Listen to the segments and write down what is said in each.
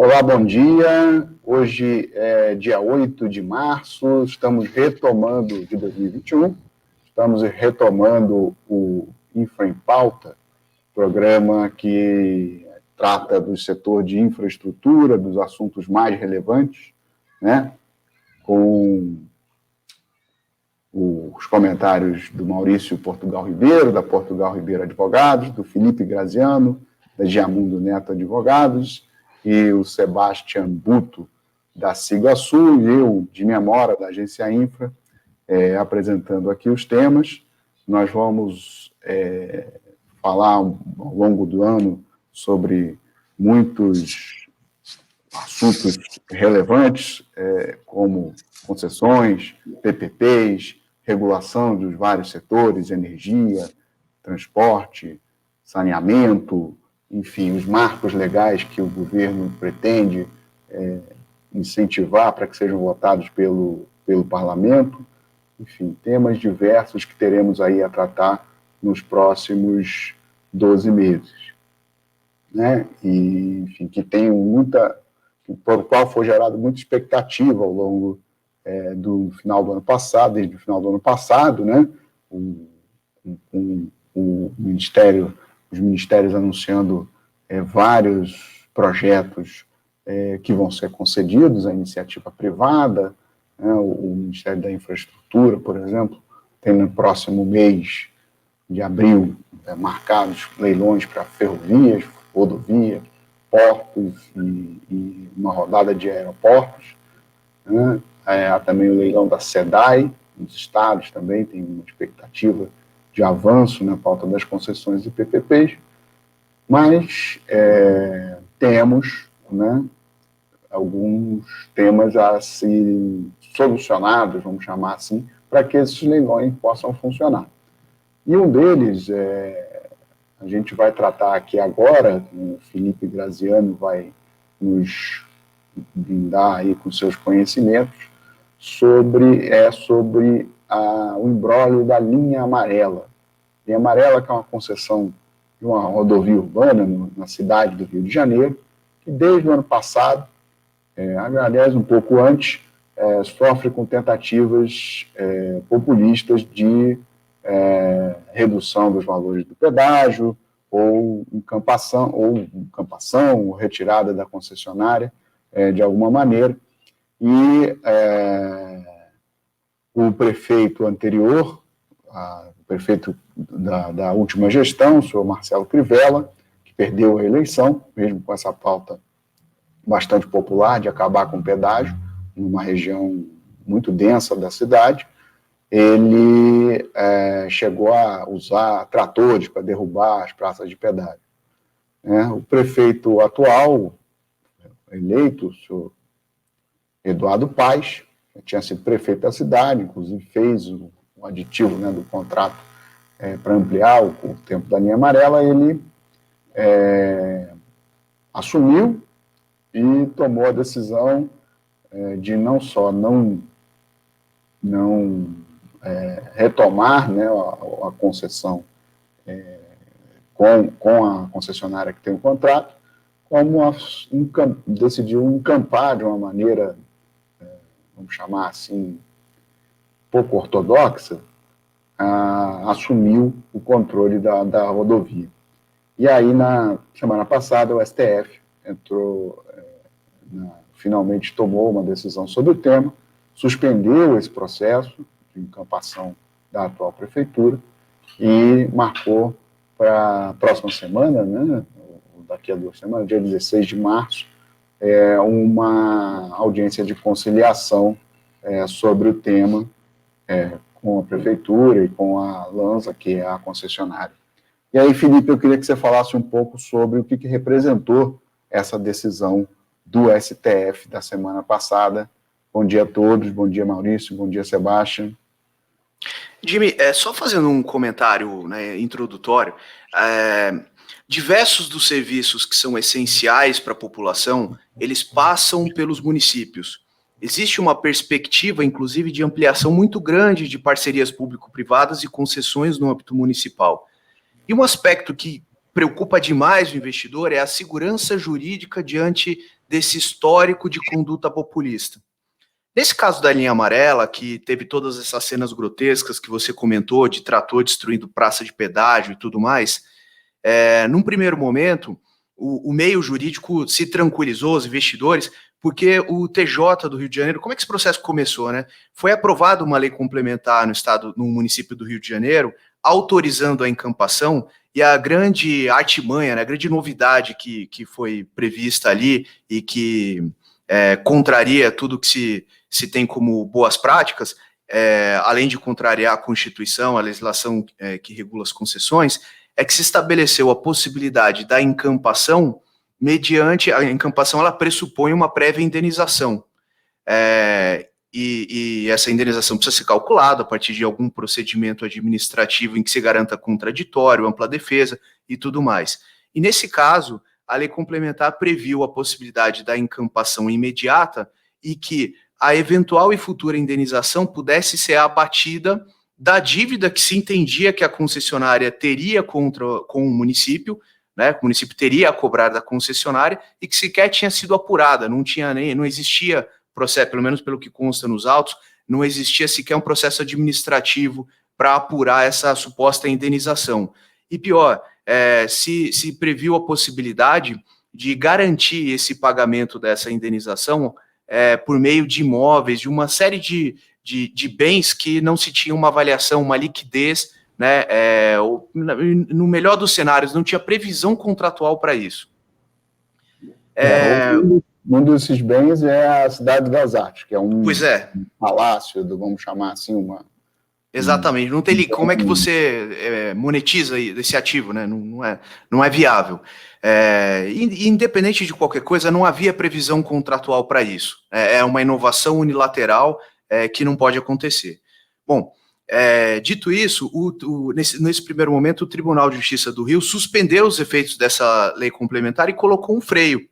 Olá, bom dia. Hoje é dia 8 de março, estamos retomando de 2021, estamos retomando o Infra em Pauta, programa que trata do setor de infraestrutura, dos assuntos mais relevantes, né? Com os comentários do Maurício Portugal Ribeiro, da Portugal Ribeiro Advogados, do Felipe Graziano, da Giamundo Neto Advogados, e o Sebastian Buto, da Ciguaçu, e eu, de Memória, da Agência Infra, apresentando aqui os temas. Nós vamos falar ao longo do ano sobre muitos assuntos relevantes, como concessões, PPPs, regulação dos vários setores, energia, transporte, saneamento, enfim, os marcos legais que o governo pretende incentivar para que sejam votados pelo parlamento, enfim, temas diversos que teremos aí a tratar nos próximos 12 meses, né? E, enfim, que tem por o qual foi gerada muita expectativa ao longo do final do ano passado, desde o final do ano passado, né? Os ministérios anunciando vários projetos que vão ser concedidos à iniciativa privada, né? O Ministério da Infraestrutura, por exemplo, tem no próximo mês de abril marcados leilões para ferrovias, rodovias, portos e uma rodada de aeroportos, né? Há também o leilão da SEDAI, nos estados também tem uma expectativa de avanço na pauta das concessões e PPPs, mas temos, né, alguns temas a serem solucionados, vamos chamar assim, para que esses leilões possam funcionar. E um deles, a gente vai tratar aqui agora, o Felipe Graziano vai nos brindar aí com seus conhecimentos, sobre o imbróglio da linha amarela. Linha amarela, que é uma concessão de uma rodovia urbana na cidade do Rio de Janeiro, que desde o ano passado, aliás, um pouco antes, sofre com tentativas populistas de redução dos valores do pedágio, ou encampação, ou retirada da concessionária, de alguma maneira. E o prefeito anterior, o prefeito da última gestão, o senhor Marcelo Crivella, que perdeu a eleição, mesmo com essa pauta bastante popular de acabar com o pedágio, numa região muito densa da cidade, ele chegou a usar tratores para derrubar as praças de pedágio. O prefeito atual, eleito, o senhor Eduardo Paes, que tinha sido prefeito da cidade, inclusive fez o aditivo, né, do contrato para ampliar o tempo da linha amarela, ele assumiu e tomou a decisão de não só não retomar, né, a concessão com a concessionária que tem o contrato, como decidiu encampar de uma maneira, vamos chamar assim, pouco ortodoxa, assumiu o controle da rodovia. E aí, na semana passada, o STF finalmente tomou uma decisão sobre o tema, suspendeu esse processo de encampação da atual prefeitura e marcou para a próxima semana, né, daqui a 2 semanas, dia 16 de março, uma audiência de conciliação sobre o tema com a prefeitura e com a Lanza, que é a concessionária. E aí, Felipe, eu queria que você falasse um pouco sobre o que representou essa decisão do STF da semana passada. Bom dia a todos, bom dia, Maurício, bom dia, Sebastian. Jimmy, só fazendo um comentário, né, introdutório, diversos dos serviços que são essenciais para a população, eles passam pelos municípios. Existe uma perspectiva, inclusive, de ampliação muito grande de parcerias público-privadas e concessões no âmbito municipal. E um aspecto que preocupa demais o investidor é a segurança jurídica diante desse histórico de conduta populista. Nesse caso da linha amarela, que teve todas essas cenas grotescas que você comentou, de trator destruindo praça de pedágio e tudo mais, num primeiro momento, o meio jurídico se tranquilizou, os investidores, porque o TJ do Rio de Janeiro, como é que esse processo começou, né? Foi aprovada uma lei complementar no município do Rio de Janeiro, autorizando a encampação, e a grande artimanha, né, a grande novidade que foi prevista ali e que contraria tudo que se tem como boas práticas, além de contrariar a Constituição, a legislação que regula as concessões, é que se estabeleceu a possibilidade da encampação, mediante a encampação, ela pressupõe uma prévia indenização. E essa indenização precisa ser calculada a partir de algum procedimento administrativo em que se garanta contraditório, ampla defesa e tudo mais. E nesse caso, a lei complementar previu a possibilidade da encampação imediata e que a eventual e futura indenização pudesse ser abatida da dívida que se entendia que a concessionária teria com o município, né? O município teria a cobrar da concessionária e que sequer tinha sido apurada, não existia processo, pelo menos pelo que consta nos autos, não existia sequer um processo administrativo para apurar essa suposta indenização. E pior, se previu a possibilidade de garantir esse pagamento dessa indenização por meio de imóveis, de uma série de bens que não se tinha uma avaliação, uma liquidez, né? No melhor dos cenários, não tinha previsão contratual para isso. Um desses bens é a Cidade das Artes, que é um palácio, vamos chamar assim, Exatamente, não tem como é que você monetiza esse ativo, né? Não é viável. Independente de qualquer coisa, não havia previsão contratual para isso. É uma inovação unilateral que não pode acontecer. Bom, dito isso, nesse primeiro momento, o Tribunal de Justiça do Rio suspendeu os efeitos dessa lei complementar e colocou um freio.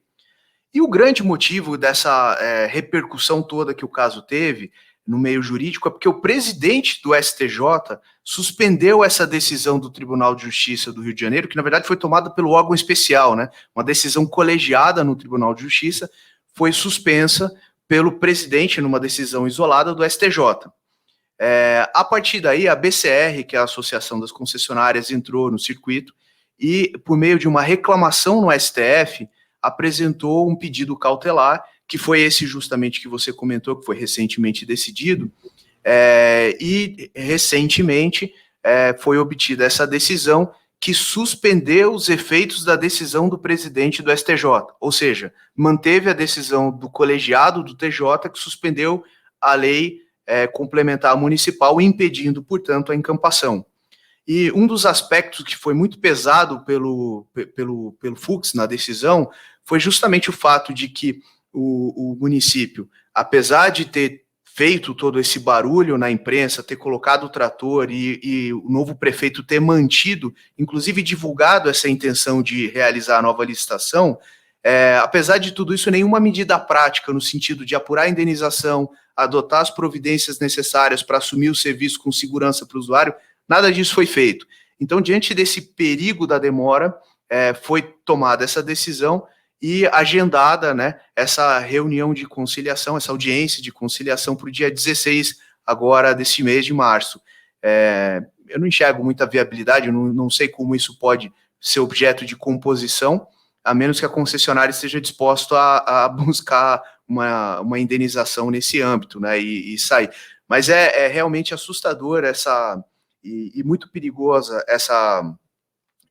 E o grande motivo dessa repercussão toda que o caso teve no meio jurídico é porque o presidente do STJ suspendeu essa decisão do Tribunal de Justiça do Rio de Janeiro, que na verdade foi tomada pelo órgão especial, né? Uma decisão colegiada no Tribunal de Justiça, foi suspensa pelo presidente numa decisão isolada do STJ. A partir daí, a BCR, que é a Associação das Concessionárias, entrou no circuito e, por meio de uma reclamação no STF, apresentou um pedido cautelar, que foi esse justamente que você comentou, que foi recentemente decidido, e recentemente foi obtida essa decisão que suspendeu os efeitos da decisão do presidente do STJ, ou seja, manteve a decisão do colegiado do TJ, que suspendeu a lei complementar municipal, impedindo, portanto, a encampação. E um dos aspectos que foi muito pesado pelo Fux na decisão foi justamente o fato de que o município, apesar de ter feito todo esse barulho na imprensa, ter colocado o trator e o novo prefeito ter mantido, inclusive divulgado essa intenção de realizar a nova licitação, apesar de tudo isso, nenhuma medida prática no sentido de apurar a indenização, adotar as providências necessárias para assumir o serviço com segurança para o usuário, nada disso foi feito. Então, diante desse perigo da demora, foi tomada essa decisão e agendada, né, essa reunião de conciliação, essa audiência de conciliação para o dia 16 agora desse mês de março. Eu não enxergo muita viabilidade, eu não sei como isso pode ser objeto de composição, a menos que a concessionária esteja disposta a buscar uma indenização nesse âmbito, né, e sair. Mas é realmente assustador e muito perigosa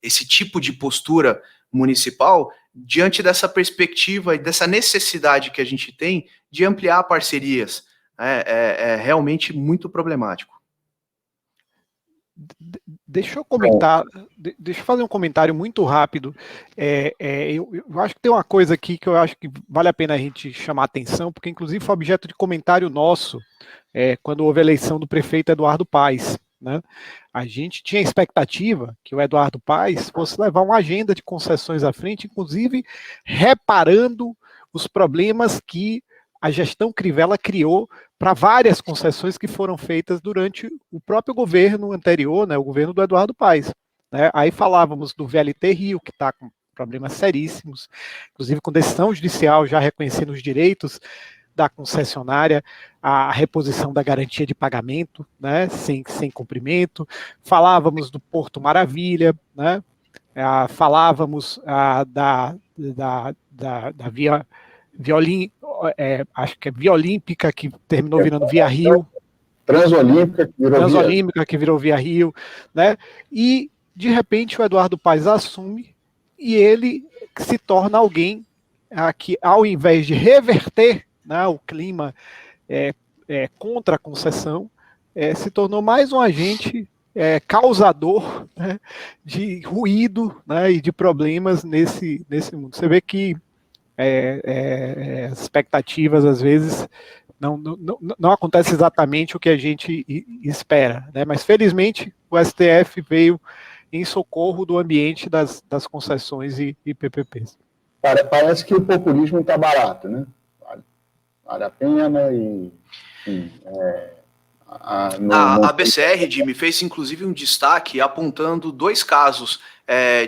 esse tipo de postura municipal diante dessa perspectiva e dessa necessidade que a gente tem de ampliar parcerias. É realmente muito problemático. Deixa eu comentar, deixa eu fazer um comentário muito rápido. Eu acho que tem uma coisa aqui que eu acho que vale a pena a gente chamar a atenção, porque inclusive foi objeto de comentário nosso quando houve a eleição do prefeito Eduardo Paes, né? A gente tinha a expectativa que o Eduardo Paes fosse levar uma agenda de concessões à frente, inclusive reparando os problemas que a gestão Crivella criou para várias concessões que foram feitas durante o próprio governo anterior, né, o governo do Eduardo Paes, né? Aí falávamos do VLT Rio, que está com problemas seríssimos, inclusive com decisão judicial já reconhecendo os direitos da concessionária, a reposição da garantia de pagamento, né, sem cumprimento. Falávamos do Porto Maravilha, né, falávamos da acho que é Via Olímpica, que terminou virando Via Rio. Transolímpica, que virou Via Rio, né? E, de repente, o Eduardo Paes assume e ele se torna alguém que, ao invés de reverter, né, o clima contra a concessão, se tornou mais um agente causador, né, de ruído, né, e de problemas nesse mundo. Você vê que as expectativas, às vezes, não acontece exatamente o que a gente espera, né? Mas, felizmente, o STF veio em socorro do ambiente das concessões e PPPs. Parece que o populismo está barato, né? Vale a pena e... Enfim, a BCR, Jimmy, fez inclusive um destaque apontando 2 casos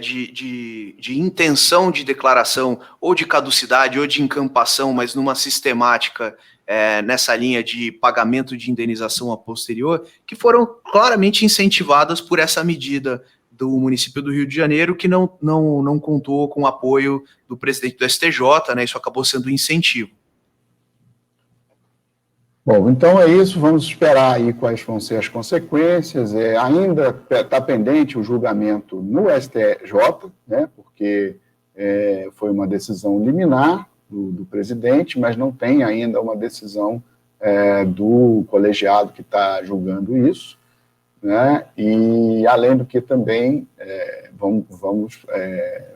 de intenção de declaração ou de caducidade ou de encampação, mas numa sistemática nessa linha de pagamento de indenização a posterior, que foram claramente incentivadas por essa medida do município do Rio de Janeiro, que não contou com o apoio do presidente do STJ, né? Isso acabou sendo um incentivo. Bom, então é isso, vamos esperar aí quais vão ser as consequências. Ainda está pendente o julgamento no STJ, né, porque foi uma decisão liminar do presidente, mas não tem ainda uma decisão do colegiado que está julgando isso, né, e além do que também vamos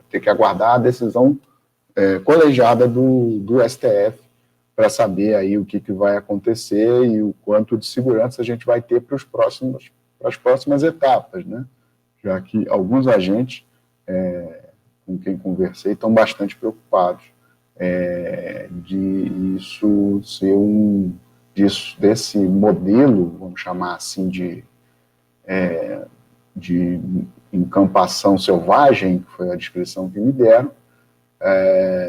ter que aguardar a decisão colegiada do STF, para saber aí o que vai acontecer e o quanto de segurança a gente vai ter para as próximas etapas, né? Já que alguns agentes com quem conversei estão bastante preocupados de isso ser desse modelo, vamos chamar assim, de encampação selvagem, que foi a descrição que me deram,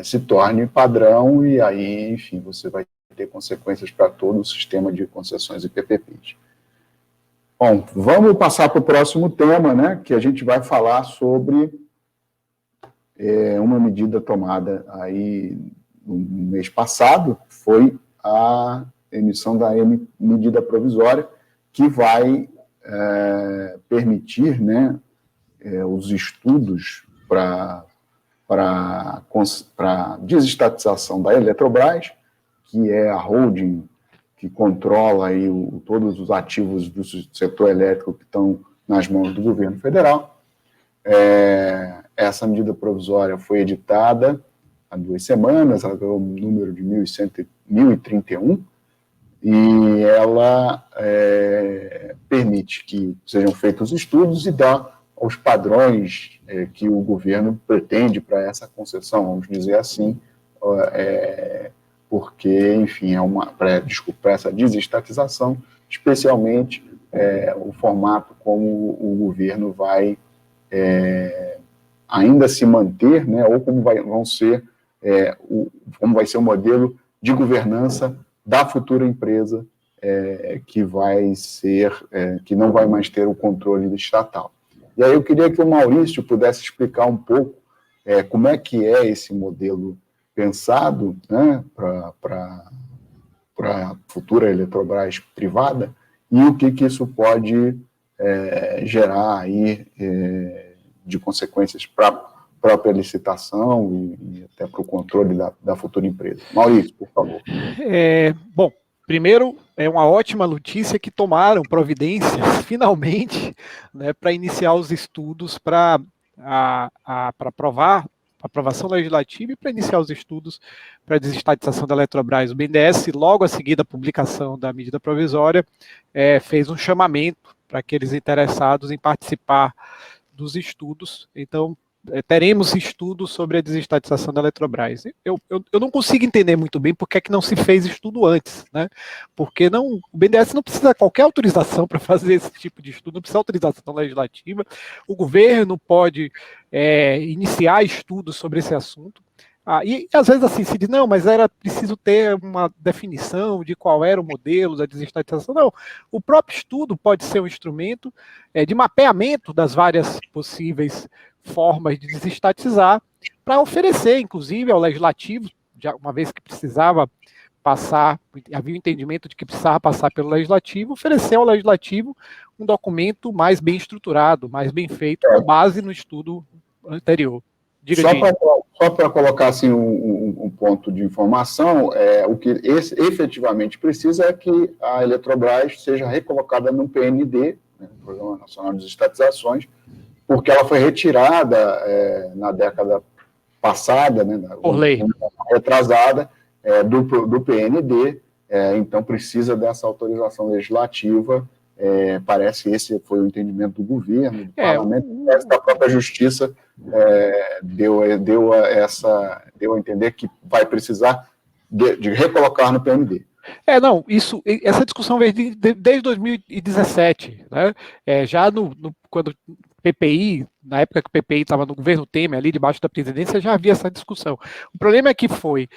se torne padrão e aí, enfim, você vai ter consequências para todo o sistema de concessões e PPPs. Bom, vamos passar para o próximo tema, né, que a gente vai falar sobre uma medida tomada aí no mês passado, foi a emissão da medida provisória, que vai permitir, né, os estudos para desestatização da Eletrobras, que é a holding que controla aí todos os ativos do setor elétrico que estão nas mãos do governo federal. Essa medida provisória foi editada há 2 semanas, ela ganhou o número de 1031, e ela permite que sejam feitos estudos e dá os padrões que o governo pretende para essa concessão, vamos dizer assim, porque, enfim, para essa desestatização, especialmente o formato como o governo vai ainda se manter, né, ou como vai ser o modelo de governança da futura empresa que não vai mais ter o controle estatal. E aí eu queria que o Maurício pudesse explicar um pouco como é que é esse modelo pensado, né, para a futura Eletrobras privada e o que isso pode gerar aí de consequências para a própria licitação e até para o controle da futura empresa. Maurício, por favor. Bom, primeiro, é uma ótima notícia que tomaram providências, finalmente, né, para iniciar os estudos para aprovação legislativa e para iniciar os estudos para a desestatização da Eletrobras. O BNDES, logo a seguir da publicação da medida provisória, fez um chamamento para aqueles interessados em participar dos estudos. Então, teremos estudo sobre a desestatização da Eletrobras. Eu não consigo entender muito bem por que é que não se fez estudo antes, né? Porque o BNDES não precisa de qualquer autorização para fazer esse tipo de estudo, não precisa de autorização legislativa, o governo pode iniciar estudos sobre esse assunto. E às vezes assim se diz, não, mas era preciso ter uma definição de qual era o modelo da desestatização. Não, o próprio estudo pode ser um instrumento de mapeamento das várias possíveis formas de desestatizar, para oferecer, inclusive, ao legislativo, já uma vez que precisava passar, havia o entendimento de que precisava passar pelo legislativo, oferecer ao legislativo um documento mais bem estruturado, mais bem feito, com base no estudo anterior. Só para colocar assim, um ponto de informação, o que efetivamente precisa é que a Eletrobras seja recolocada no PND, né, Programa Nacional de Desestatizações, porque ela foi retirada na década passada, né, por lei, retrasada, do PND, então precisa dessa autorização legislativa. Parece esse foi o entendimento do governo, do parlamento, da própria justiça deu a entender que vai precisar de recolocar no PND. Essa discussão veio desde 2017, né? Já quando o PPI, na época que o PPI estava no governo Temer, ali debaixo da presidência, já havia essa discussão. O problema é que foi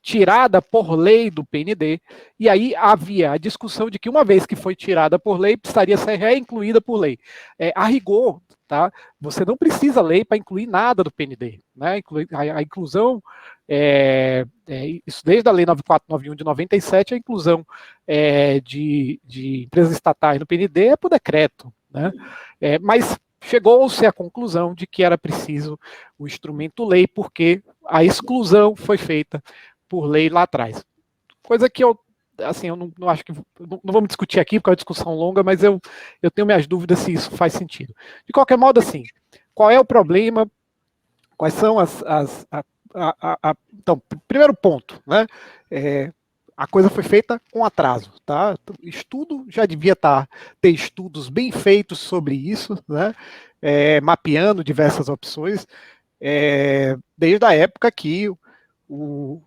tirada por lei do PND, e aí havia a discussão de que uma vez que foi tirada por lei, precisaria ser reincluída por lei. A rigor, tá? Você não precisa lei para incluir nada do PND, né? A inclusão, isso desde a lei 9491 de 97, a inclusão de empresas estatais no PND é por decreto, né? Mas chegou-se à conclusão de que era preciso o instrumento lei, porque a exclusão foi feita por lei lá atrás. Coisa que eu não acho que... Não vamos discutir aqui, porque é uma discussão longa, mas eu tenho minhas dúvidas se isso faz sentido. De qualquer modo, assim, qual é o problema? Quais são então, primeiro ponto, né? A coisa foi feita com atraso, tá? Estudo já devia ter estudos bem feitos sobre isso, né? Mapeando diversas opções, desde a época que o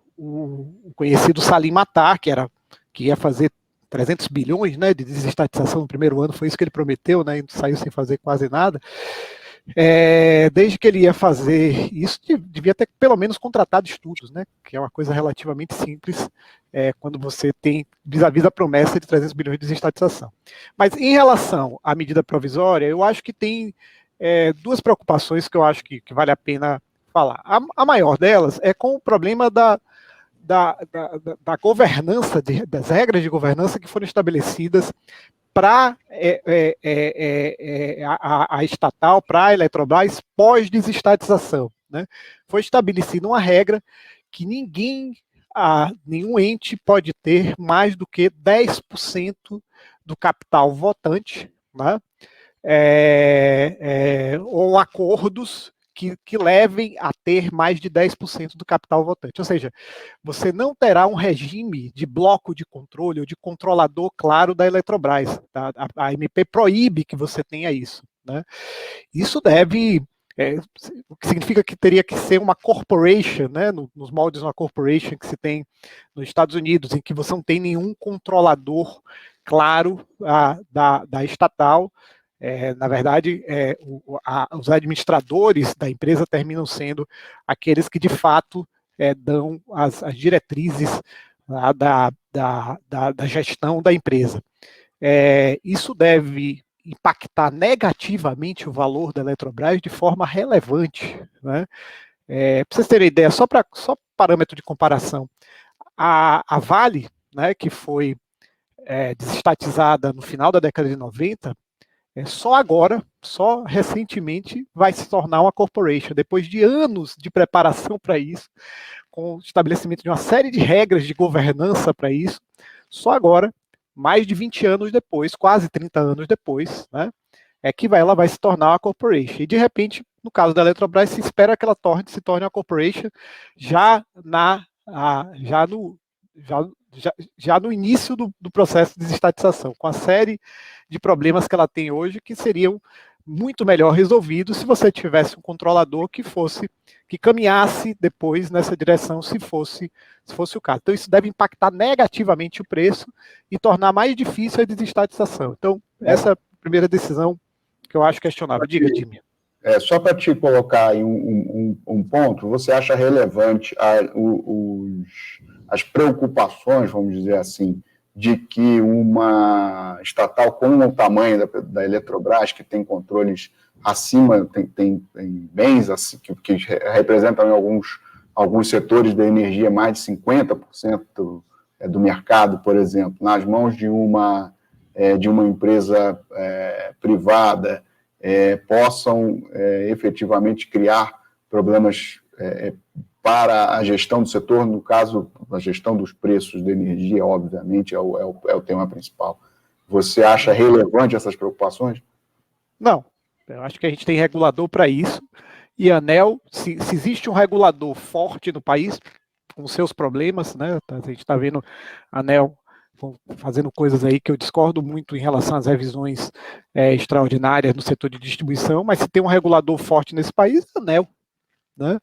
conhecido Salim Matar, que ia fazer 300 bilhões, né, de desestatização no primeiro ano, foi isso que ele prometeu, né? E saiu sem fazer quase nada. Desde que ele ia fazer isso, devia ter pelo menos contratado estudos, né? Que é uma coisa relativamente simples quando você tem vis-à-vis a promessa de 300 bilhões de desestatização. Mas em relação à medida provisória, eu acho que tem duas preocupações que eu acho que vale a pena falar. A maior delas é com o problema da governança, das regras de governança que foram estabelecidas para a estatal, para a Eletrobras, pós-desestatização, né? Foi estabelecida uma regra que nenhum ente pode ter mais do que 10% do capital votante, né? Ou acordos que levem a ter mais de 10% do capital votante. Ou seja, você não terá um regime de bloco de controle ou de controlador claro da Eletrobras. Tá? A MP proíbe que você tenha isso, né? Isso deve... o que significa que teria que ser uma corporation, né? Nos moldes de uma corporation que se tem nos Estados Unidos, em que você não tem nenhum controlador claro da estatal. Na verdade, os administradores da empresa terminam sendo aqueles que, de fato, dão as diretrizes da gestão da empresa. Isso deve impactar negativamente o valor da Eletrobras de forma relevante, né? Para vocês terem ideia, só parâmetro de comparação, a Vale, né, que foi desestatizada no final da década de 90, só recentemente vai se tornar uma corporation, depois de anos de preparação para isso, com o estabelecimento de uma série de regras de governança para isso, só agora, mais de 20 anos depois, quase 30 anos depois, né, que ela vai se tornar uma corporation. E de repente, no caso da Eletrobras, se espera que ela se torne uma corporation já no início do processo de desestatização, com a série de problemas que ela tem hoje, que seriam muito melhor resolvido se você tivesse um controlador que caminhasse depois nessa direção, se fosse o caso. Então, isso deve impactar negativamente o preço e tornar mais difícil a desestatização. Então, essa é a primeira decisão que eu acho questionável. Diga, Jimmy. Só para te colocar em um ponto, você acha relevante as preocupações, vamos dizer assim, de que uma estatal com o tamanho da Eletrobras, que tem controles acima, tem bens assim, que representam em alguns setores da energia mais de 50% do mercado, por exemplo, nas mãos de uma empresa privada, possam efetivamente criar problemas para a gestão do setor, no caso, a gestão dos preços da energia, obviamente, é o tema principal. Você acha relevante essas preocupações? Não, eu acho que a gente tem regulador para isso, e a ANEEL, se existe um regulador forte no país, com seus problemas, né, a gente está vendo a ANEEL fazendo coisas aí que eu discordo muito em relação às revisões extraordinárias no setor de distribuição, mas se tem um regulador forte nesse país, é a ANEEL, né?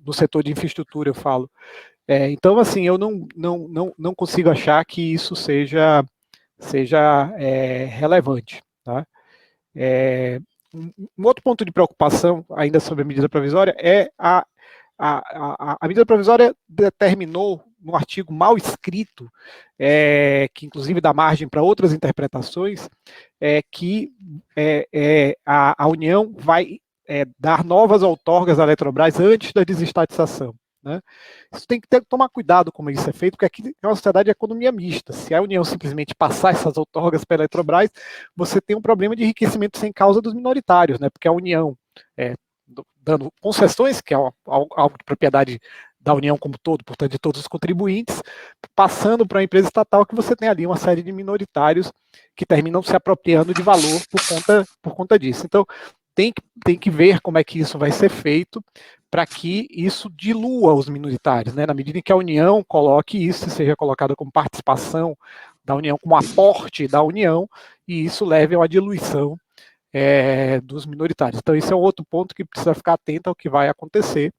Do setor de infraestrutura, eu falo. Então, assim, eu não consigo achar que isso seja relevante. Tá? Um outro ponto de preocupação, ainda sobre a medida provisória, é a medida provisória determinou, no artigo mal escrito, que inclusive dá margem para outras interpretações, que a União vai dar novas outorgas à Eletrobras antes da desestatização. Né? Isso tem que tomar cuidado como isso é feito, porque aqui é uma sociedade de economia mista. Se a União simplesmente passar essas outorgas para a Eletrobras, você tem um problema de enriquecimento sem causa dos minoritários, né? Porque a União, dando concessões, que é algo de propriedade da União como todo, portanto, de todos os contribuintes, passando para uma empresa estatal que você tem ali uma série de minoritários que terminam se apropriando de valor por conta disso. Então, tem que ver como é que isso vai ser feito para que isso dilua os minoritários, né? Na medida em que a União coloque isso, seja colocado como participação da União, como aporte da União, e isso leve a uma diluição dos minoritários. Então, esse é um outro ponto que precisa ficar atento ao que vai acontecer,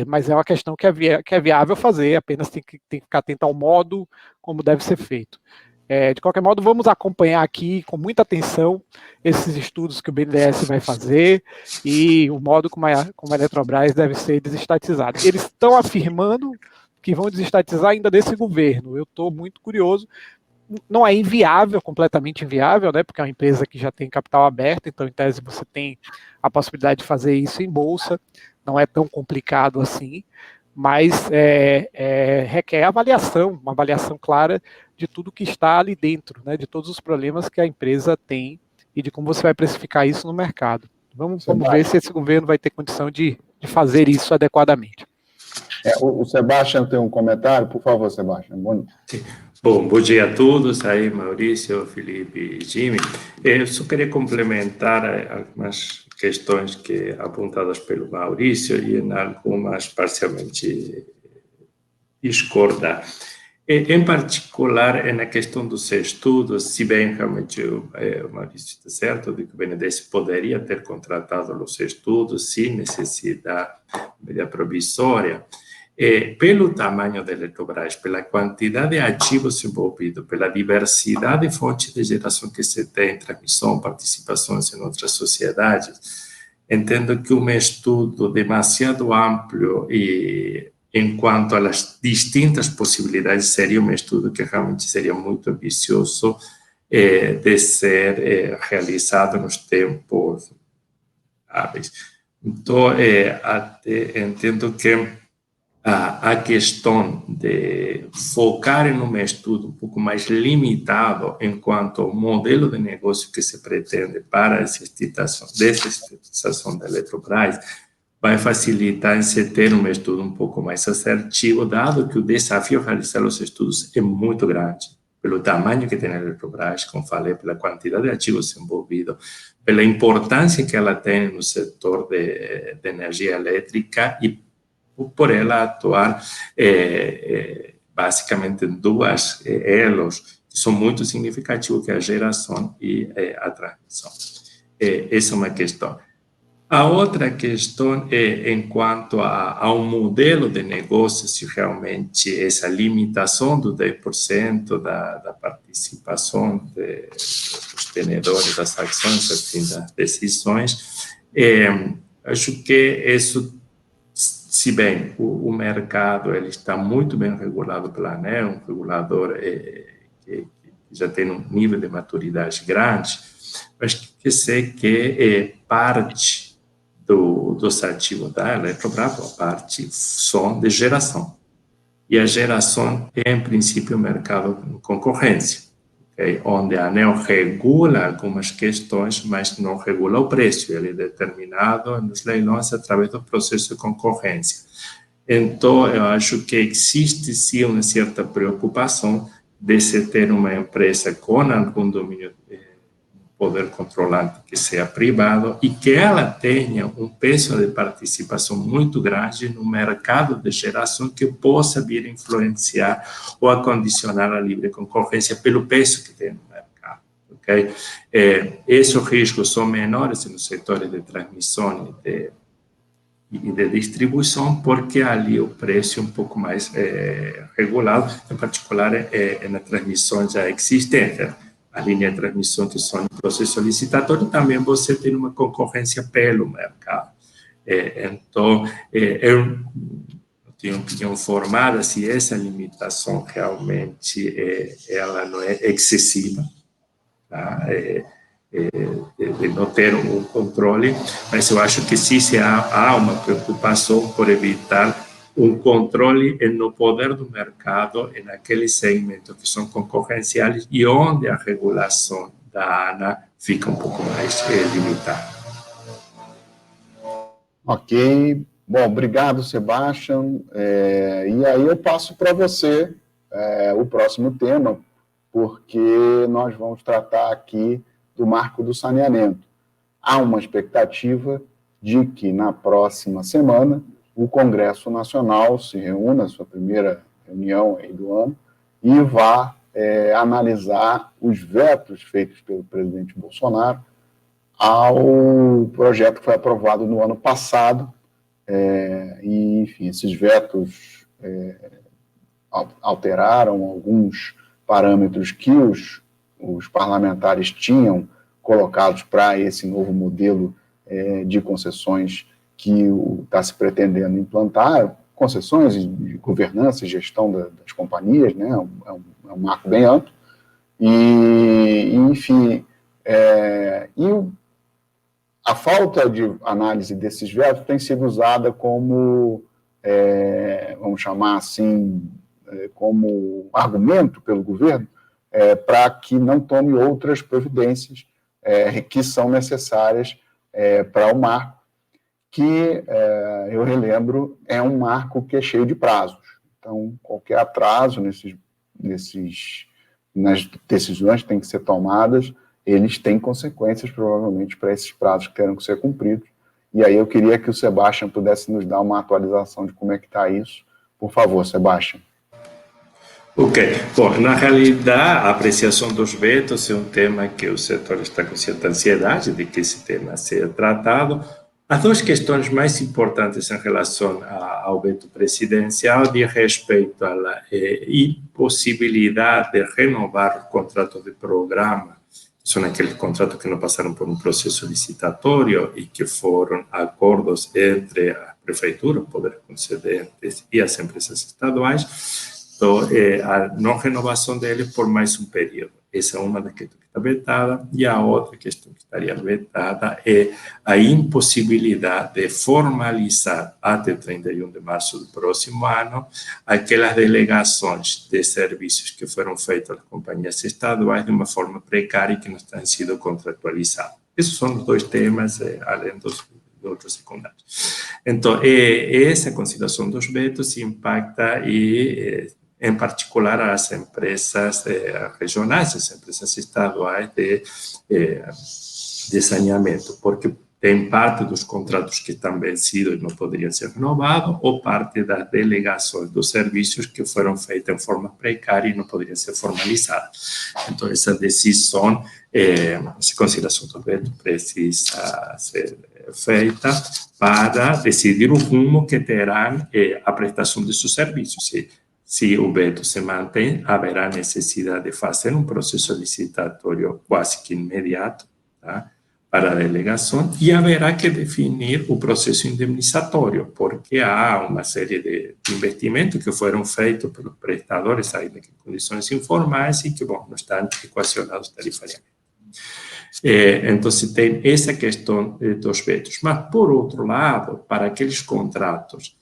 mas é uma questão que é viável fazer, apenas tem que ficar atento ao modo como deve ser feito. De qualquer modo, vamos acompanhar aqui com muita atenção esses estudos que o BNDES vai fazer e o modo como a Eletrobras deve ser desestatizada. Eles estão afirmando que vão desestatizar ainda desse governo. Eu estou muito curioso. Não é inviável, completamente inviável, né? Porque é uma empresa que já tem capital aberto, então, em tese, você tem a possibilidade de fazer isso em bolsa. Não é tão complicado assim, mas requer avaliação, uma avaliação clara de tudo que está ali dentro, né, de todos os problemas que a empresa tem e de como você vai precificar isso no mercado. Vamos ver se esse governo vai ter condição de fazer isso adequadamente. O Sebastião tem um comentário, por favor, Sebastião. Bom dia a todos, aí Maurício, Felipe e Jimmy. Eu só queria complementar algumas questões que apontadas pelo Maurício e em algumas parcialmente discordar. Em particular, na questão dos estudos, se bem realmente o Maurício está certo de que o BNDES poderia ter contratado os estudos sem necessidade de medida provisória, pelo tamanho da Eletrobras, pela quantidade de ativos envolvidos, pela diversidade de fontes de geração que se tem, transmissão, participações em outras sociedades, entendo que um estudo demasiado amplo e enquanto às distintas possibilidades seria um estudo que realmente seria muito ambicioso de ser realizado nos tempos hábeis. Então, até entendo que a questão de focar em um estudo um pouco mais limitado enquanto ao modelo de negócio que se pretende para a desestatização da Eletrobras vai facilitar em se ter um estudo um pouco mais assertivo, dado que o desafio de realizar os estudos é muito grande, pelo tamanho que tem a Eletrobras, como falei, pela quantidade de ativos envolvidos, pela importância que ela tem no setor de energia elétrica e por ela atuar basicamente em duas elos são muito significativos, que é a geração e a transmissão. Essa é uma questão. A outra questão é em quanto ao modelo de negócio, se realmente essa limitação do 10% da participação dos tenedores das ações, assim, das decisões, acho que isso, se bem o mercado ele está muito bem regulado pela ANEEL, um regulador que já tem um nível de maturidade grande, mas que sei que parte dos ativos da Eletrobras, a parte são de geração. E a geração é, em princípio, um mercado com concorrência, okay? Onde a ANEEL regula algumas questões, mas não regula o preço. Ele é determinado nos leilões através do processo de concorrência. Então, eu acho que existe, sim, uma certa preocupação de se ter uma empresa com algum domínio poder controlante que seja privado e que ela tenha um peso de participação muito grande no mercado de geração que possa vir a influenciar ou a condicionar a livre concorrência pelo peso que tem no mercado. Okay? Esses riscos são menores nos setores de transmissão e de distribuição, porque ali o preço é um pouco mais regulado, em particular na transmissão já existente. A linha de transmissão que são em processo licitatório, também você tem uma concorrência pelo mercado. Então, eu não tenho opinião formada se essa limitação realmente ela não é excessiva, tá? De não ter um controle, mas eu acho que sim, há uma preocupação por evitar um controle no poder do mercado naqueles segmentos que são concorrenciais e onde a regulação da ANA fica um pouco mais limitada. Ok. Bom, obrigado, Sebastião. E aí eu passo para você o próximo tema, porque nós vamos tratar aqui do marco do saneamento. Há uma expectativa de que na próxima semana o Congresso Nacional se reúna, sua primeira reunião aí do ano, e vá analisar os vetos feitos pelo presidente Bolsonaro ao projeto que foi aprovado no ano passado. E, enfim, esses vetos alteraram alguns parâmetros que os parlamentares tinham colocados para esse novo modelo de concessões que está se pretendendo implantar, concessões de governança e gestão das companhias, né? É um marco bem amplo. E enfim, a falta de análise desses vetos tem sido usada como, vamos chamar assim, como argumento pelo governo para que não tome outras providências que são necessárias para o marco, que, eu relembro, é um marco que é cheio de prazos. Então, qualquer atraso nas decisões que têm que ser tomadas, eles têm consequências, provavelmente, para esses prazos que terão que ser cumpridos. E aí eu queria que o Sebastião pudesse nos dar uma atualização de como é que está isso. Por favor, Sebastião. Ok. Bom, na realidade, a apreciação dos vetos é um tema que o setor está com certa ansiedade de que esse tema seja tratado. As duas questões mais importantes em relação ao veto presidencial diz respeito à impossibilidade de renovar o contrato de programa, que são aqueles contratos que não passaram por um processo licitatório e que foram acordos entre a prefeitura, o poder concedente e as empresas estaduais. Então, a não renovação deles por mais um período. Essa é uma das questões que está vetada. E a outra questão que estaria vetada é a impossibilidade de formalizar até 31 de março do próximo ano aquelas delegações de serviços que foram feitas às companhias estaduais de uma forma precária e que não têm sido contratualizadas. Esses são os dois temas, além dos outros secundários. Então, essa consideração dos vetos impacta em particular as empresas regionais, as empresas estaduais de saneamento, porque tem parte dos contratos que estão vencidos e não poderiam ser renovados, ou parte das delegações dos serviços que foram feitas em forma precária e não poderiam ser formalizadas. Então, essa decisão, essa consideração do veto precisa ser feita para decidir o rumo que terá a prestação desses serviços. Se o veto se mantém, haverá necessidade de fazer um processo licitatório quase que imediato, tá? Para a delegação, e haverá que definir o processo indemnizatório, porque há uma série de investimentos que foram feitos pelos prestadores, ainda que em condições informais, e que, bom, não estão equacionados tarifariamente. Então, se tem essa questão dos vetos. Mas, por outro lado, para aqueles contratos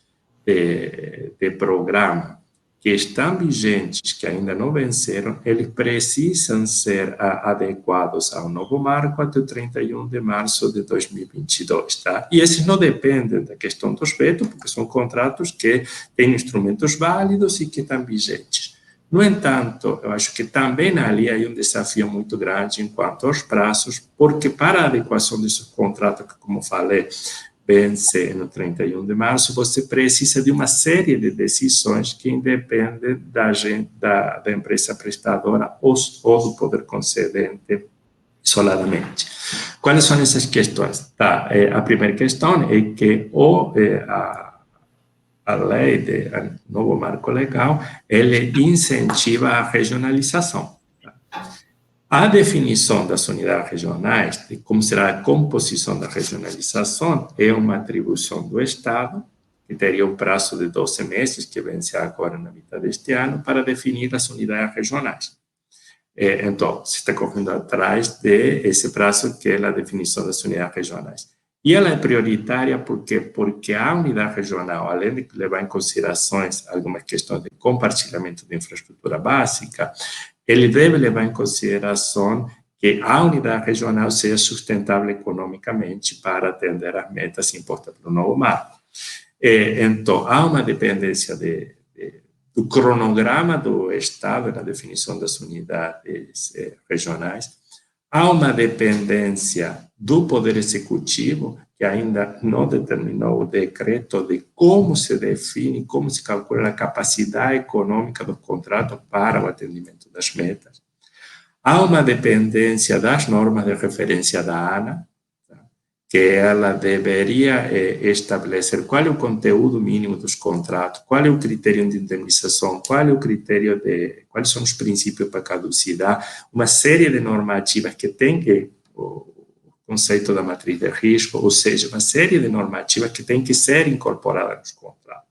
de programa que estão vigentes, que ainda não venceram, eles precisam ser adequados ao novo marco até o 31 de março de 2022, tá? E esses não dependem da questão dos vetos, porque são contratos que têm instrumentos válidos e que estão vigentes. No entanto, eu acho que também ali há um desafio muito grande enquanto aos prazos, porque para a adequação desses contratos, que, como falei, vence no 31 de março, você precisa de uma série de decisões que independem da empresa prestadora ou do poder concedente isoladamente. Quais são essas questões? Tá, a primeira questão é que a lei do novo marco legal, ele incentiva a regionalização. A definição das unidades regionais, de como será a composição da regionalização, é uma atribuição do Estado, que teria um prazo de 12 meses, que vence agora na metade deste ano, para definir as unidades regionais. Então, se está correndo atrás desse prazo, que é a definição das unidades regionais. E ela é prioritária porque a unidade regional, além de levar em consideração algumas questões de compartilhamento de infraestrutura básica, ele deve levar em consideração que a unidade regional seja sustentável economicamente para atender às metas impostas pelo novo marco. Então, há uma dependência do cronograma do Estado na definição das unidades regionais, há uma dependência do Poder Executivo, que ainda não determinou o decreto de como se define, como se calcula a capacidade econômica do contrato para o atendimento das metas. Há uma dependência das normas de referência da ANA, que ela deveria estabelecer qual é o conteúdo mínimo dos contratos, qual é o critério de indemnização, quais são os princípios para caducidade, uma série de normativas que tem o conceito da matriz de risco, ou seja, uma série de normativas que tem que ser incorporadas nos contratos.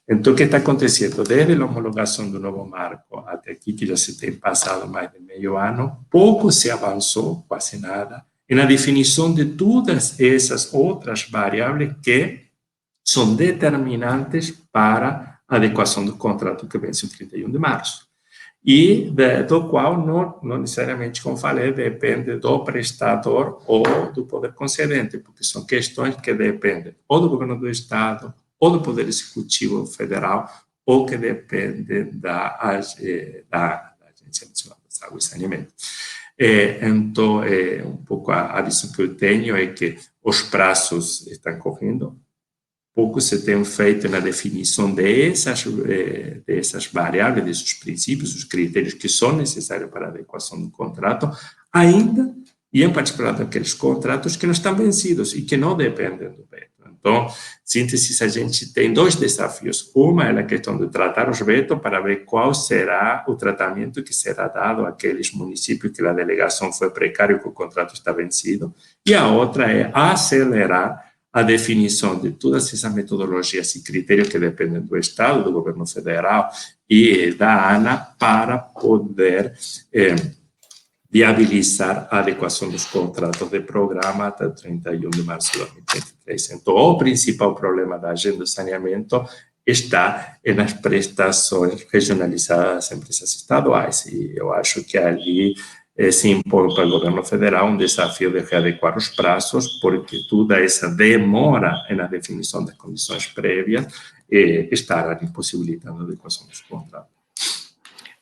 Então, o que está acontecendo? Desde a homologação do novo marco até aqui, que já se tem passado mais de meio ano, pouco se avançou, quase nada, na definição de todas essas outras variáveis que são determinantes para a adequação do contrato que vence o 31 de março. E do qual não necessariamente, como falei, depende do prestador ou do poder concedente, porque são questões que dependem ou do governo do Estado, ou do Poder Executivo Federal, ou que dependem da Agência Nacional de Água e Saneamento. Então, um pouco a visão que eu tenho é que os prazos estão correndo, pouco se tem feito na definição dessas variáveis, desses princípios, os critérios que são necessários para a adequação do contrato, ainda, e em particular daqueles contratos que não estão vencidos e que não dependem do veto. Então, síntese, a gente tem dois desafios. Uma é a questão de tratar os vetos para ver qual será o tratamento que será dado àqueles municípios que a delegação foi precária e que o contrato está vencido. E a outra é acelerar a definição de todas essas metodologias e critérios que dependem do Estado, do governo federal e da ANA para poder viabilizar a adequação dos contratos de programa até 31 de março de 2023. Então, o principal problema da agenda de saneamento está nas prestações regionalizadas das empresas estaduais. E eu acho que ali se impõe para o governo federal um desafio de readequar os prazos, porque toda essa demora na definição das condições prévias estará impossibilitando a adequação dos contratos.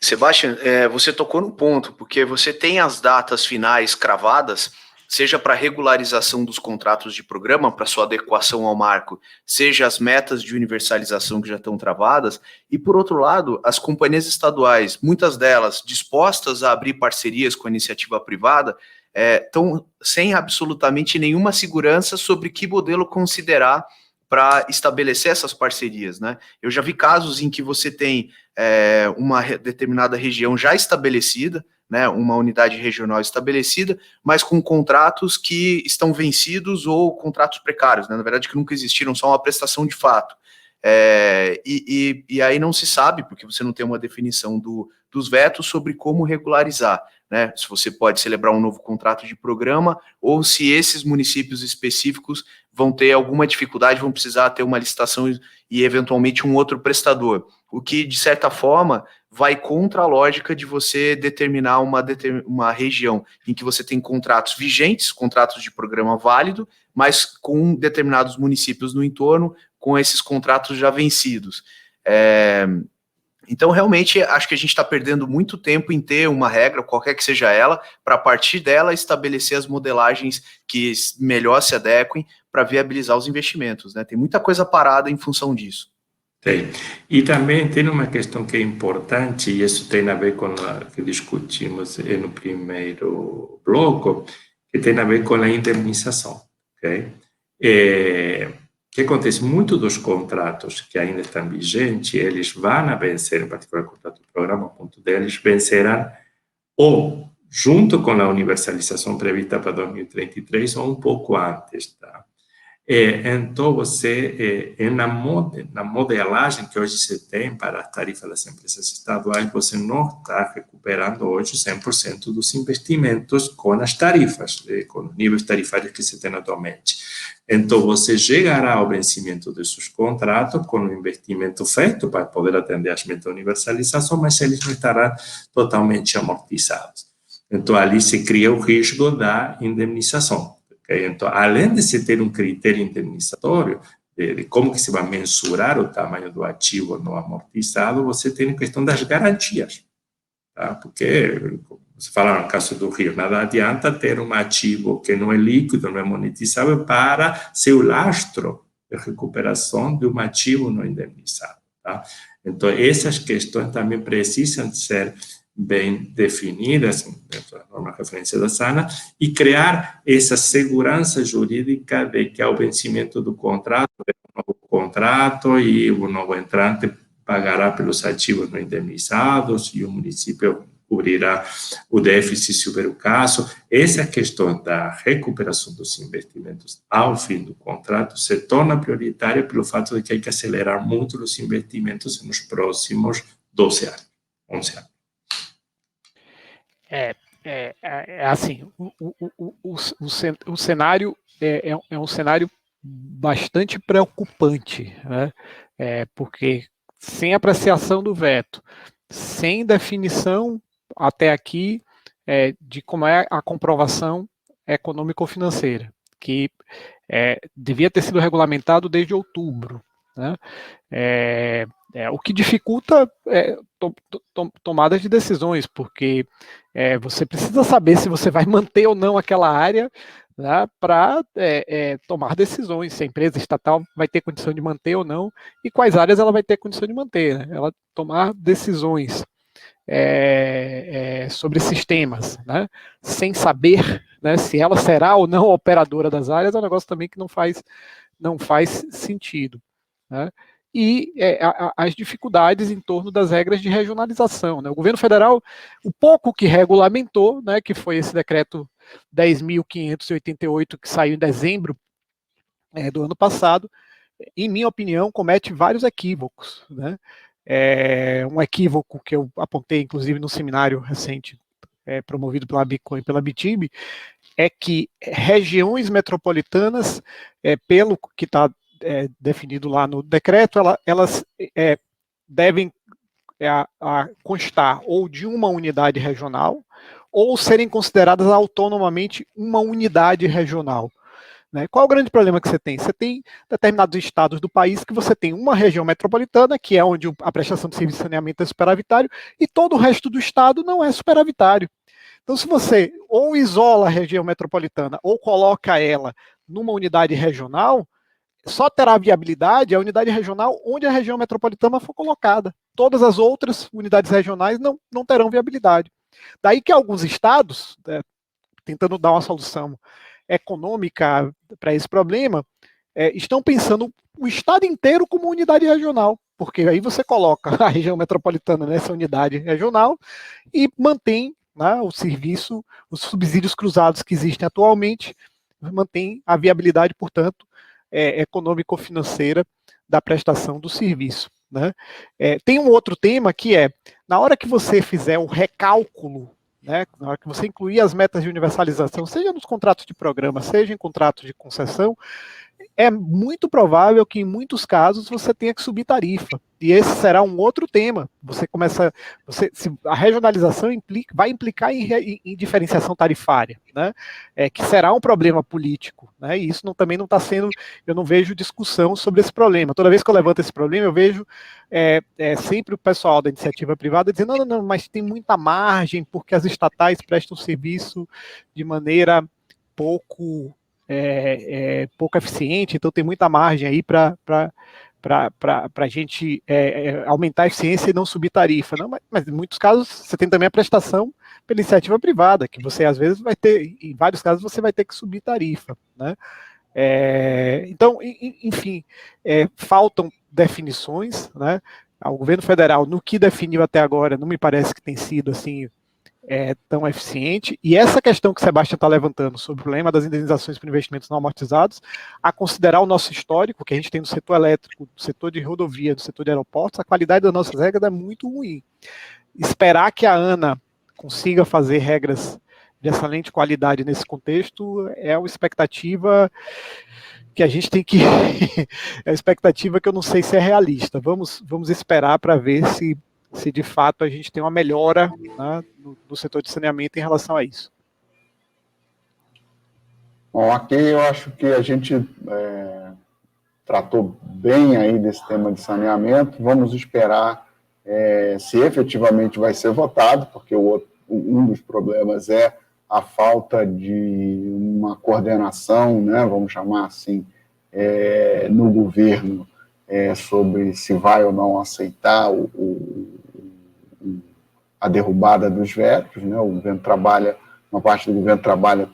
Sebastião, você tocou no ponto, porque você tem as datas finais cravadas, seja para regularização dos contratos de programa, para sua adequação ao marco, seja as metas de universalização que já estão travadas, e por outro lado, as companhias estaduais, muitas delas dispostas a abrir parcerias com a iniciativa privada, estão sem absolutamente nenhuma segurança sobre que modelo considerar para estabelecer essas parcerias, né? Eu já vi casos em que você tem uma determinada região já estabelecida, né, uma unidade regional estabelecida, mas com contratos que estão vencidos ou contratos precários, né, na verdade que nunca existiram, só uma prestação de fato. E aí não se sabe, porque você não tem uma definição dos vetos sobre como regularizar, né, se você pode celebrar um novo contrato de programa ou se esses municípios específicos vão ter alguma dificuldade, vão precisar ter uma licitação e eventualmente um outro prestador, o que de certa forma vai contra a lógica de você determinar uma região em que você tem contratos vigentes, contratos de programa válido, mas com determinados municípios no entorno, com esses contratos já vencidos. Então, realmente, acho que a gente está perdendo muito tempo em ter uma regra, qualquer que seja ela, para a partir dela estabelecer as modelagens que melhor se adequem para viabilizar os investimentos, né? Tem muita coisa parada em função disso. Tem. E também tem uma questão que é importante, e isso tem a ver com o que discutimos no primeiro bloco, que tem a ver com a indemnização. Okay? O que acontece? Muitos dos contratos que ainda estão vigentes, eles vão vencer, em particular o contrato do programa, ponto deles, vencerão ou junto com a universalização prevista para 2033 ou um pouco antes, tá? Então, você, na modelagem que hoje você tem para a tarifa das empresas estaduais, você não está recuperando hoje 100% dos investimentos com as tarifas, com os níveis tarifários que você tem atualmente. Então, você chegará ao vencimento desses contratos com o investimento feito para poder atender as metas de universalização, mas eles não estarão totalmente amortizados. Então, ali se cria o risco da indemnização. Então, além de se ter um critério indemnizatório, de como que se vai mensurar o tamanho do ativo não amortizado, você tem a questão das garantias. Tá? Porque, você fala no caso do Rio, nada adianta ter um ativo que não é líquido, não é monetizável, para ser o lastro de recuperação de um ativo não indemnizado. Tá? Então, essas questões também precisam ser bem definidas dentro da norma de referência da SANA e criar essa segurança jurídica de que ao vencimento do contrato, um novo contrato e o novo entrante pagará pelos ativos não indemnizados e o município cobrirá o déficit se houver o caso. Essa questão da recuperação dos investimentos ao fim do contrato se torna prioritária pelo fato de que há que acelerar muito os investimentos nos próximos 12 anos, 11 anos. Assim, o cenário é um cenário bastante preocupante, né? Porque sem apreciação do veto, sem definição até aqui de como é a comprovação econômico-financeira, que devia ter sido regulamentado desde outubro, né? O que dificulta tomadas de decisões, porque você precisa saber se você vai manter ou não aquela área, né, para tomar decisões, se a empresa estatal vai ter condição de manter ou não, e quais áreas ela vai ter condição de manter, né? Ela tomar decisões sobre sistemas, né, sem saber, né, se ela será ou não operadora das áreas, é um negócio também que não faz sentido, né? E as dificuldades em torno das regras de regionalização, né? O governo federal, o pouco que regulamentou, né, que foi esse decreto 10.588, que saiu em dezembro do ano passado, em minha opinião, comete vários equívocos, né? Um equívoco que eu apontei, inclusive, no seminário recente, promovido pela Bitcoin e pela Bitib, é que regiões metropolitanas, pelo que está definido lá no decreto, elas devem constar ou de uma unidade regional ou serem consideradas autonomamente uma unidade regional. Né? Qual é o grande problema que você tem? Você tem determinados estados do país que você tem uma região metropolitana, que é onde a prestação de serviço de saneamento é superavitário, e todo o resto do estado não é superavitário. Então, se você ou isola a região metropolitana ou coloca ela numa unidade regional, só terá viabilidade a unidade regional onde a região metropolitana for colocada. Todas as outras unidades regionais não terão viabilidade. Daí que alguns estados, tentando dar uma solução econômica para esse problema, estão pensando o estado inteiro como unidade regional, porque aí você coloca a região metropolitana nessa unidade regional e mantém, né, o serviço, os subsídios cruzados que existem atualmente, mantém a viabilidade, portanto, econômico-financeira da prestação do serviço. Né? Tem um outro tema que na hora que você fizer o recálculo, né, na hora que você incluir as metas de universalização, seja nos contratos de programa, seja em contratos de concessão, é muito provável que em muitos casos você tenha que subir tarifa. E esse será um outro tema. A regionalização vai implicar em diferenciação tarifária, né? Que será um problema político, né? E isso também não está sendo, eu não vejo discussão sobre esse problema. Toda vez que eu levanto esse problema, eu vejo sempre o pessoal da iniciativa privada dizendo, não, mas tem muita margem, porque as estatais prestam serviço de maneira pouco eficiente, então tem muita margem aí para a gente aumentar a eficiência e não subir tarifa. Não, mas em muitos casos você tem também a prestação pela iniciativa privada, que você às vezes vai ter, em vários casos você vai ter que subir tarifa. Né? Então, enfim, faltam definições, né? O governo federal, no que definiu até agora, não me parece que tem sido assim tão eficiente, e essa questão que o Sebastião está levantando sobre o problema das indenizações por investimentos não amortizados, a considerar o nosso histórico, que a gente tem no setor elétrico, no setor de rodovia, no setor de aeroportos, a qualidade das nossas regras é muito ruim. Esperar que a ANA consiga fazer regras de excelente qualidade nesse contexto é uma expectativa que a gente tem que... é uma expectativa que eu não sei se é realista. Vamos esperar para ver se de fato a gente tem uma melhora, né, no setor de saneamento em relação a isso. Bom, aqui eu acho que a gente tratou bem aí desse tema de saneamento. Vamos esperar se efetivamente vai ser votado, porque um dos problemas é a falta de uma coordenação, né, vamos chamar assim, no governo, sobre se vai ou não aceitar a derrubada dos vetos, né? O governo trabalha, uma parte do governo trabalha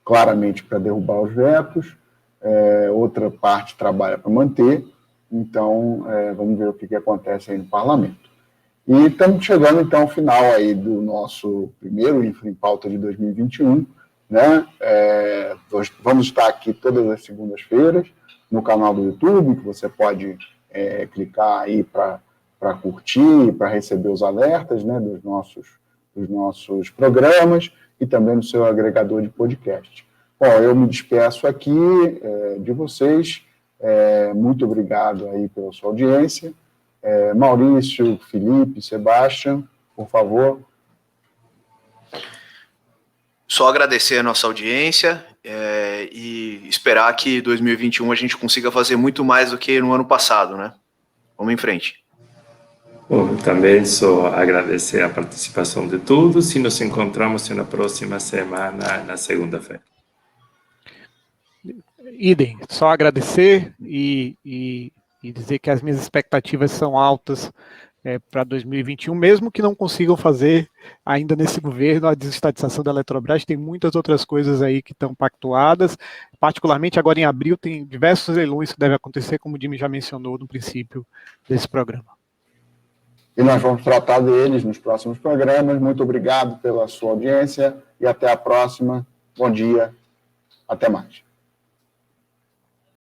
claramente para derrubar os vetos, outra parte trabalha para manter, então vamos ver o que acontece aí no parlamento. E estamos chegando então ao final aí do nosso primeiro Infra em Pauta de 2021, né? Vamos estar aqui todas as segundas-feiras no canal do YouTube, que você pode clicar aí para curtir, para receber os alertas, né, dos nossos programas e também no seu agregador de podcast. Bom, eu me despeço aqui de vocês. Muito obrigado aí pela sua audiência. Maurício, Felipe, Sebastião, por favor. Só agradecer a nossa audiência e esperar que 2021 a gente consiga fazer muito mais do que no ano passado, né? Vamos em frente. Bom, também só agradecer a participação de todos e nos encontramos na próxima semana, na segunda-feira. Idem, só agradecer e dizer que as minhas expectativas são altas para 2021, mesmo que não consigam fazer ainda nesse governo a desestatização da Eletrobras. Tem muitas outras coisas aí que estão pactuadas, particularmente agora em abril tem diversos leilões que devem acontecer, como o Jimmy já mencionou no princípio desse programa. E nós vamos tratar deles nos próximos programas. Muito obrigado pela sua audiência e até a próxima. Bom dia, até mais.